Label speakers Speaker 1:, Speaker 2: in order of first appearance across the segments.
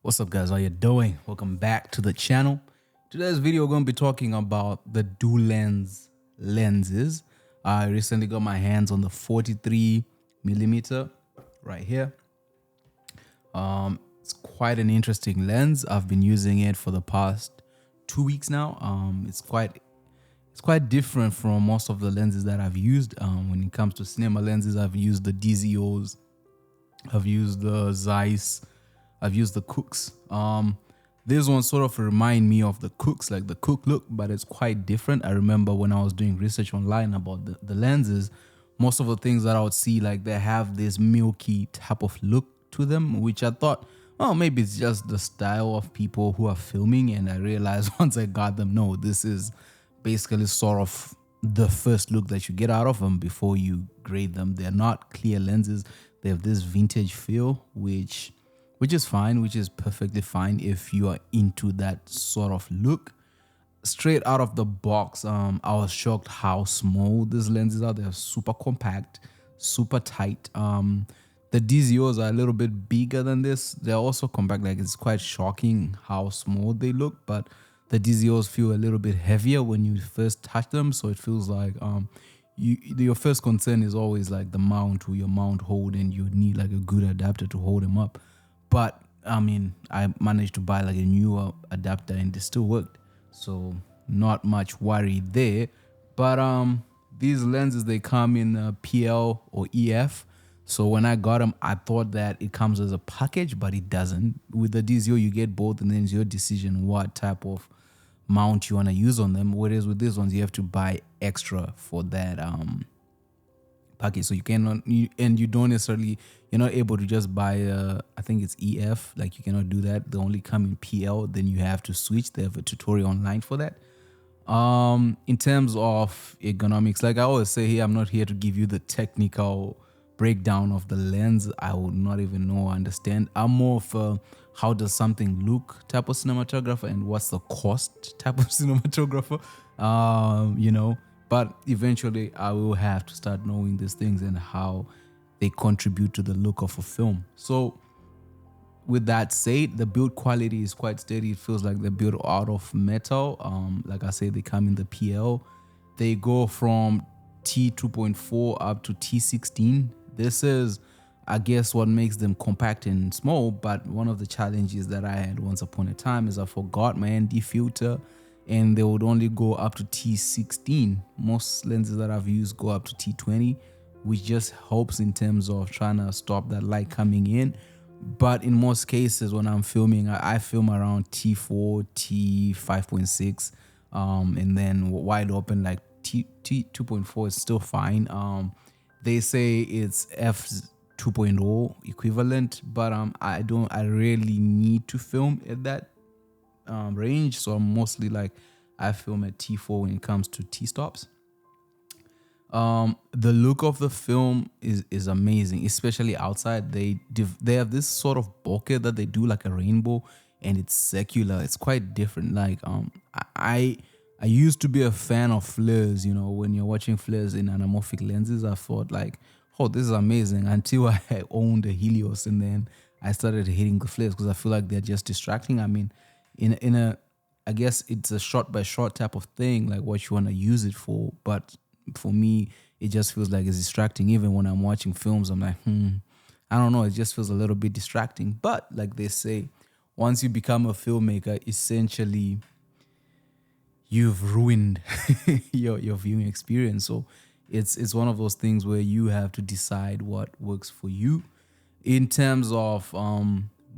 Speaker 1: What's up, guys? How you doing? Welcome back to the channel. Today's video we're going to be talking about the Dulens lenses. I recently got my hands on the 43mm right here. It's quite an interesting lens. I've been using it for the past 2 weeks now. It's quite different from most of the lenses that I've used. When it comes to cinema lenses, I've used the DZOs, I've used the Zeiss, I've used the Cooks. This one sort of remind me of the Cooks, like the Cook look, but it's quite different. I remember when I was doing research online about the lenses, most of the things that I would see, like they have this milky type of look to them, which I thought, oh, maybe it's just the style of people who are filming. And I realized once I got them, no, this is basically sort of the first look that you get out of them before you grade them. They're not clear lenses. They have this vintage feel, which is fine, which is perfectly fine if you are into that sort of look. Straight out of the box, I was shocked how small these lenses are. They're super compact, super tight. The DZOs are a little bit bigger than this. They're also compact. Like, it's quite shocking how small they look, but the DZOs feel a little bit heavier when you first touch them. So it feels like your first concern is always like the mount, or your mount hold, and you need like a good adapter to hold them up. But I mean, I managed to buy like a newer adapter and it still worked. So not much worry there. But these lenses, they come in PL or EF. So when I got them, I thought that it comes as a package, but it doesn't. With the DZO, you get both, and then it's your decision what type of mount you want to use on them. Whereas with these ones, you have to buy extra for that package. So you cannot, you don't necessarily, you're not able to just buy I think it's EF. Like, you cannot do that. They only come in PL. Then you have to switch. They have a tutorial online for that. In terms of ergonomics, like I always say here, I'm not here to give you the technical breakdown of the lens. I would not even know or understand. I'm more of a how does something look type of cinematographer, and what's the cost type of cinematographer. But eventually I will have to start knowing these things and how they contribute to the look of a film. So with that said, the build quality is quite steady. It feels like they're built out of metal. Like I said, they come in the PL. They go from T2.4 up to T16. This is, I guess, what makes them compact and small. But one of the challenges that I had once upon a time is I forgot my ND filter, and they would only go up to T16. Most lenses that I've used go up to T20, which just helps in terms of trying to stop that light coming in. But in most cases, when I'm filming, I film around T4, T5.6, and then wide open, like T2.4 is still fine. They say it's f2.0 equivalent, but I really need to film at that range. So I'm mostly like, I film at T4 when it comes to T-stops. The look of the film is amazing, especially outside. They have this sort of bokeh that they do, like a rainbow, and it's secular. It's quite different. Like I used to be a fan of flares. You know, when you're watching flares in anamorphic lenses, I thought like, oh, this is amazing, until I owned a Helios, and then I started hitting the flares because I feel like they're just distracting. I mean, I guess it's a shot by shot type of thing, like what you want to use it for. But for me, it just feels like it's distracting. Even when I'm watching films, I'm like, I don't know. It just feels a little bit distracting. But like they say, once you become a filmmaker, essentially, you've ruined your viewing experience. So it's one of those things where you have to decide what works for you in terms of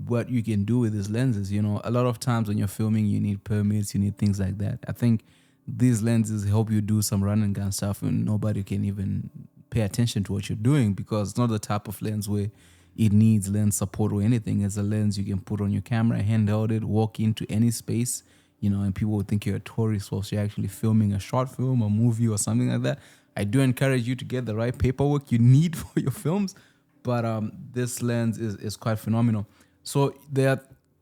Speaker 1: what you can do with these lenses. You know, a lot of times when you're filming, you need permits, you need things like that. I think these lenses help you do some run and gun stuff, and nobody can even pay attention to what you're doing, because it's not the type of lens where it needs lens support or anything. It's a lens you can put on your camera, handheld it, walk into any space, you know, and people would think you're a tourist whilst you're actually filming a short film, a movie, or something like that. I do encourage you to get the right paperwork you need for your films, but this lens is quite phenomenal. So there are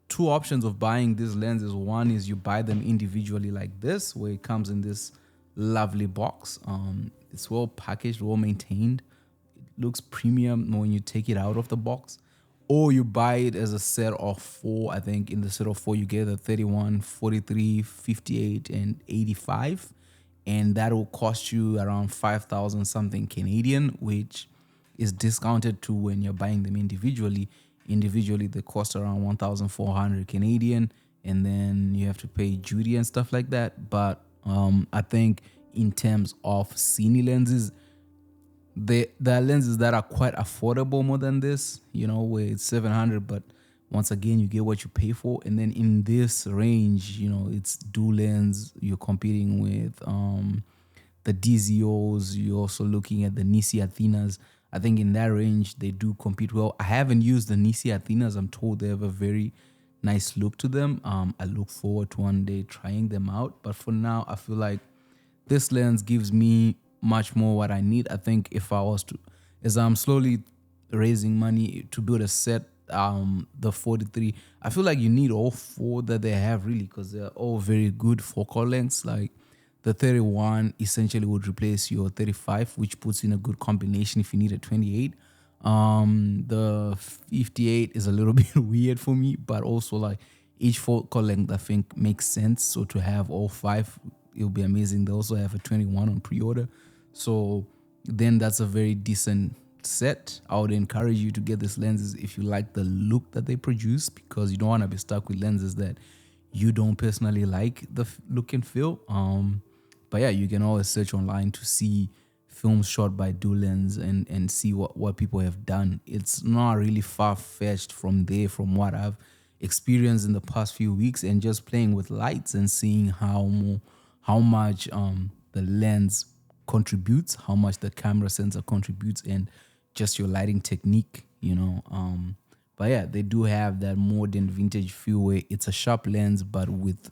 Speaker 1: two options of buying these lenses. One is you buy them individually like this, where it comes in this lovely box. It's well packaged, well maintained. It looks premium when you take it out of the box. or you buy it as a set of four. I think in the set of four you get a 31, 43, 58, and 85, and that will cost you around 5,000 something Canadian, which is discounted to when you're buying them individually. Individually they cost around 1,400 Canadian, and then you have to pay duty and stuff like that. But I think in terms of cine lenses, there are lenses that are quite affordable more than this, where it's 700, but once again you get what you pay for. And then in this range, it's Dulens, you're competing with the DZOs, you're also looking at the Nisi Athenas. I think in that range they do compete well. I haven't used the Nisi Athenas. I'm told they have a very nice look to them. I look forward to one day trying them out, but for now I feel like this lens gives me much more what I need. I think if I was to, as I'm slowly raising money to build a set, the 43, I feel like you need all four that they have really, because they're all very good focal lengths. Like the 31 essentially would replace your 35, which puts in a good combination if you need a 28. The 58 is a little bit weird for me, but also like each focal length I think makes sense. So to have all five, it'll be amazing. They also have a 21 on pre-order, so then that's a very decent set. I would encourage you to get these lenses if you like the look that they produce, because you don't want to be stuck with lenses that you don't personally like the look and feel. But yeah, you can always search online to see films shot by Dulens and see what people have done. It's not really far-fetched from there, from what I've experienced in the past few weeks, and just playing with lights and seeing how much the lens contributes, how much the camera sensor contributes, and just your lighting technique, But yeah, they do have that modern vintage feel where it's a sharp lens, but with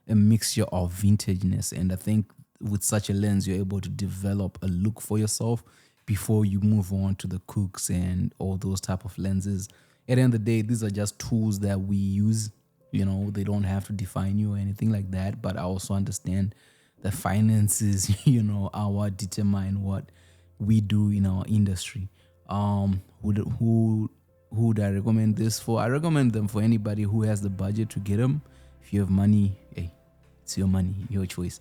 Speaker 1: a mixture of vintageness. And I think with such a lens, you're able to develop a look for yourself before you move on to the Cooks and all those type of lenses. At the end of the day, these are just tools that we use. They don't have to define you or anything like that. But I also understand that finances, are what determine what we do in our industry. Who would I recommend this for? I recommend them for anybody who has the budget to get them. If you have money, hey, it's your money, your choice.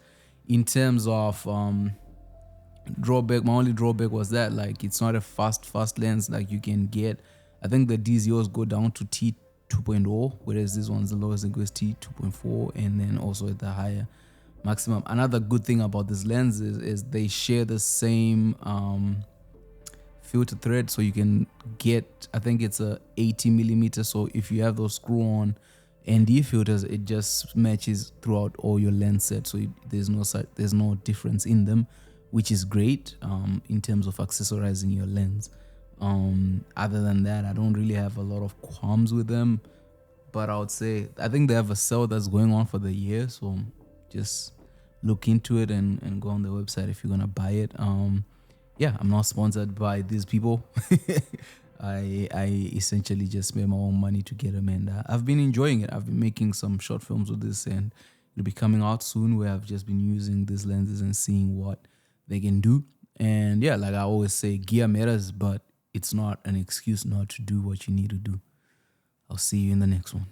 Speaker 1: In terms of drawback, my only drawback was that like it's not a fast lens like you can get. I think the DZOs go down to T2.0, whereas this one's the lowest it goes T2.4, and then also at the higher maximum. Another good thing about this lens is they share the same filter thread, so you can get, I think it's a 80 millimeter. So if you have those screw-on ND filters, it just matches throughout all your lens sets. So there's no difference in them, which is great in terms of accessorizing your lens. Other than that, I don't really have a lot of qualms with them, but I would say I think they have a sale that's going on for the year, so just look into it and go on the website if you're gonna buy it. Yeah, I'm not sponsored by these people. I essentially just spend my own money to get them, and I've been enjoying it. I've been making some short films with this, and it'll be coming out soon, where I've just been using these lenses and seeing what they can do. And yeah, like I always say, gear matters, but it's not an excuse not to do what you need to do. I'll see you in the next one.